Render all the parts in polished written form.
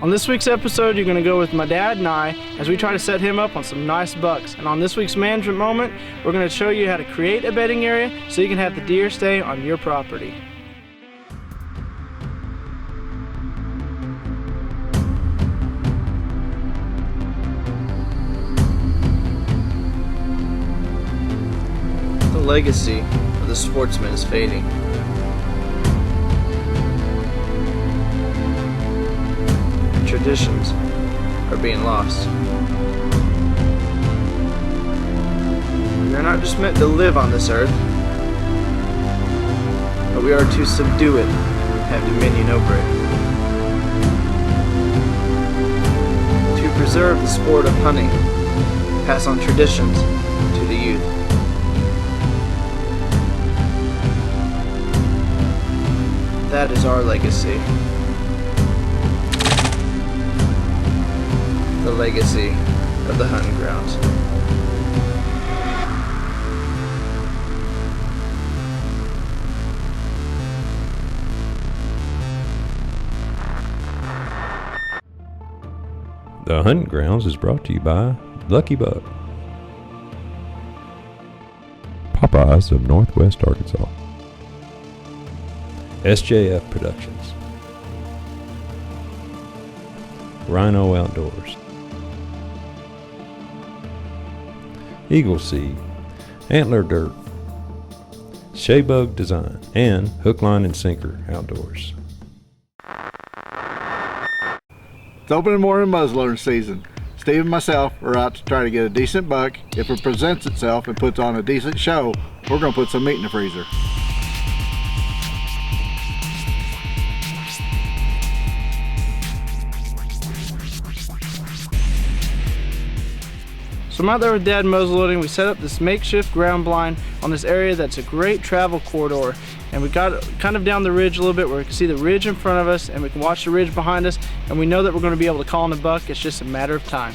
On this week's episode, you're going to go with my dad and I as we try to set him up on some nice bucks. And on this week's management moment, we're going to show you how to create a bedding area so you can have the deer stay on your property. The legacy of the sportsman is fading. Traditions are being lost. We are not just meant to live on this earth, but we are to subdue it and have dominion over it. To preserve the sport of hunting, pass on traditions to the youth. That is our legacy. The legacy of the hunting grounds. The Hunting Grounds is brought to you by Lucky Buck, Popeyes of Northwest Arkansas, SJF Productions, Rhino Outdoors, Eagle Seed, Antler Dirt, Shaybug Design, and Hook, Line, and Sinker Outdoors. It's opening morning muzzleloading season. Steve and myself are out to try to get a decent buck. If it presents itself and puts on a decent show, we're going to put some meat in the freezer. So I'm out there with Dad muzzleloading. We set up this makeshift ground blind on this area that's a great travel corridor. And we got kind of down the ridge a little bit where we can see the ridge in front of us and we can watch the ridge behind us, and we know that we're going to be able to call in a buck. It's just a matter of time.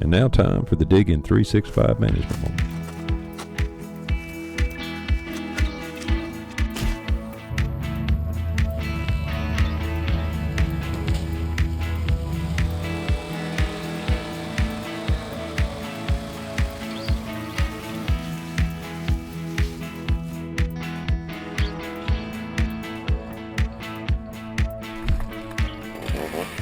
And now time for the Diggin' 365 management moment.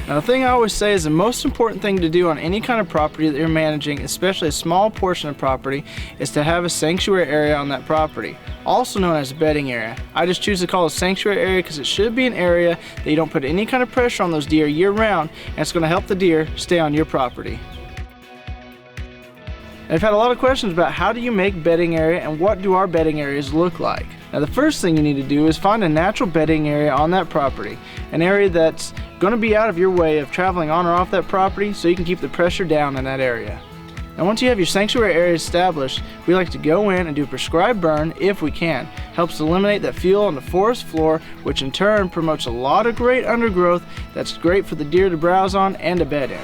Now, the thing I always say is the most important thing to do on any kind of property that you're managing, especially a small portion of property, is to have a sanctuary area on that property, also known as a bedding area. I just choose to call it a sanctuary area because it should be an area that you don't put any kind of pressure on those deer year round, and it's going to help the deer stay on your property. I've had a lot of questions about how do you make bedding area and what do our bedding areas look like. Now, the first thing you need to do is find a natural bedding area on that property, an area that's going to be out of your way of traveling on or off that property so you can keep the pressure down in that area. Now, once you have your sanctuary area established, we like to go in and do a prescribed burn if we can. Helps eliminate that fuel on the forest floor, which in turn promotes a lot of great undergrowth that's great for the deer to browse on and to bed in.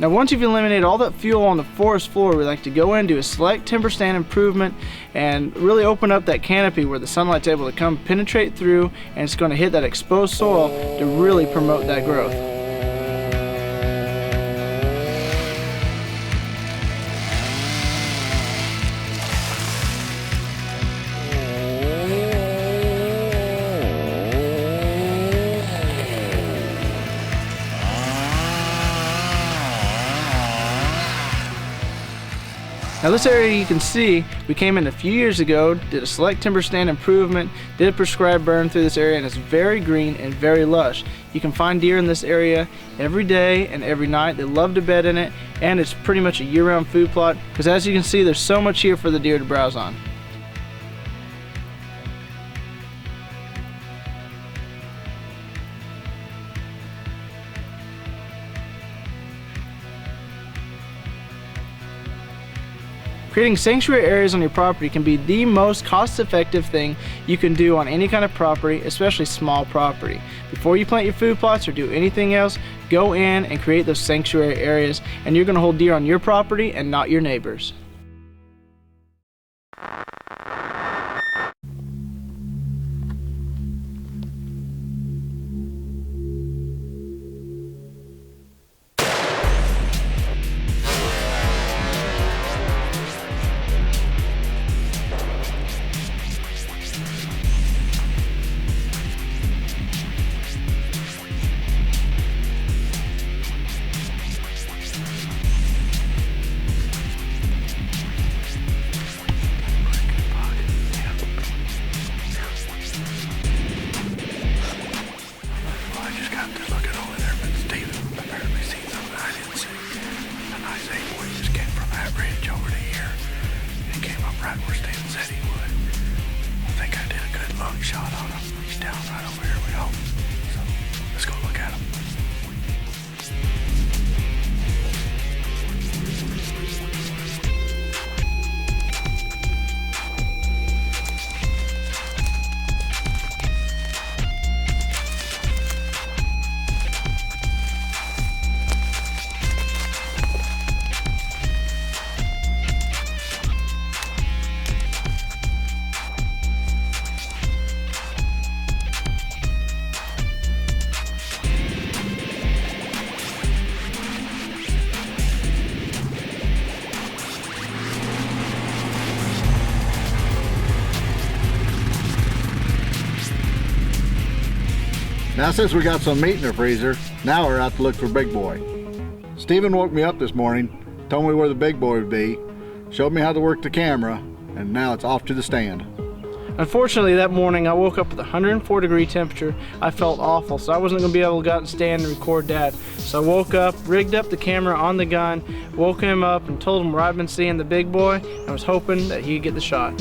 Now once you've eliminated all that fuel on the forest floor, we like to go in, do a select timber stand improvement, and really open up that canopy where the sunlight's able to come penetrate through, and it's going to hit that exposed soil to really promote that growth. Now this area, you can see we came in a few years ago, did a select timber stand improvement, did a prescribed burn through this area, and it's very green and very lush. You can find deer in this area every day and every night. They love to bed in it, and it's pretty much a year-round food plot because, as you can see, there's so much here for the deer to browse on. Creating sanctuary areas on your property can be the most cost-effective thing you can do on any kind of property, especially small property. Before you plant your food plots or do anything else, go in and create those sanctuary areas, and you're going to hold deer on your property and not your neighbors. Shot on him. He's down right over here, we hope. So let's go look at him. Now since we got some meat in the freezer, now we're out to look for Big Boy. Stephen woke me up this morning, told me where the Big Boy would be, showed me how to work the camera, and now it's off to the stand. Unfortunately, that morning I woke up with a 104-degree temperature. I felt awful, so I wasn't going to be able to go out and stand and record Dad. So I woke up, rigged up the camera on the gun, woke him up and told him where I've been seeing the Big Boy, and was hoping that he'd get the shot.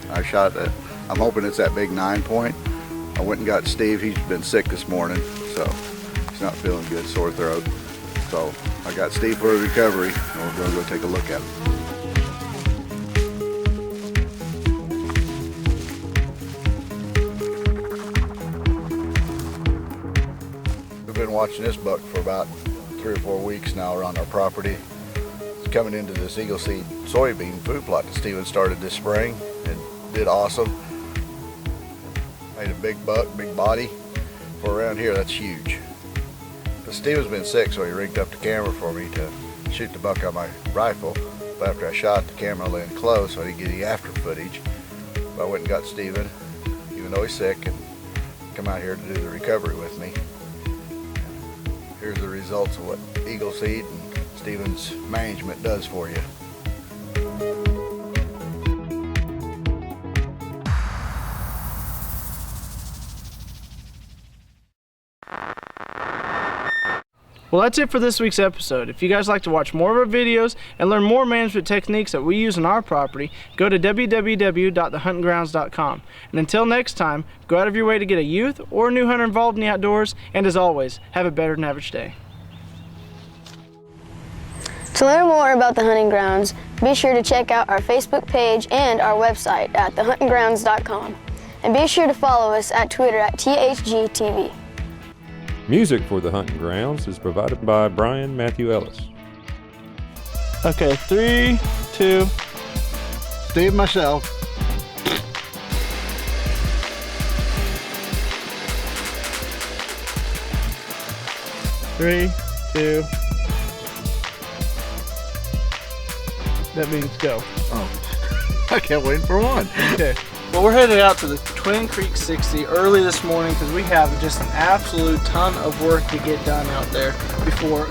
I shot it. I'm hoping it's that big 9-point. I went and got Steve. He's been sick this morning, so he's not feeling good, sore throat. So I got Steve for a recovery, and we're going to go take a look at him. We've been watching this buck for about 3 or 4 weeks now around our property. He's coming into this Eagle Seed soybean food plot that Steven started this spring and did awesome. Made a big buck, big body. For around here, that's huge. But Steven's been sick, so he rigged up the camera for me to shoot the buck on my rifle. But after I shot, the camera lay in close, so I didn't get any after footage. But I went and got Steven, even though he's sick, and come out here to do the recovery with me. Here's the results of what Eagle Seed and Steven's management does for you. Well, that's it for this week's episode. If you guys like to watch more of our videos and learn more management techniques that we use on our property, go to www.thehuntingrounds.com. And until next time, go out of your way to get a youth or a new hunter involved in the outdoors, and as always, have a better than average day. To learn more about the hunting grounds, be sure to check out our Facebook page and our website at thehuntingrounds.com. And be sure to follow us at Twitter at THG TV. Music for the Hunting Grounds is provided by Brian Matthew Ellis. Okay, 3, 2. Steve, myself. Three, two. That means go. Oh, I can't wait for one. Okay. Well, we're headed out to the Twin Creek 60 early this morning because we have just an absolute ton of work to get done out there before.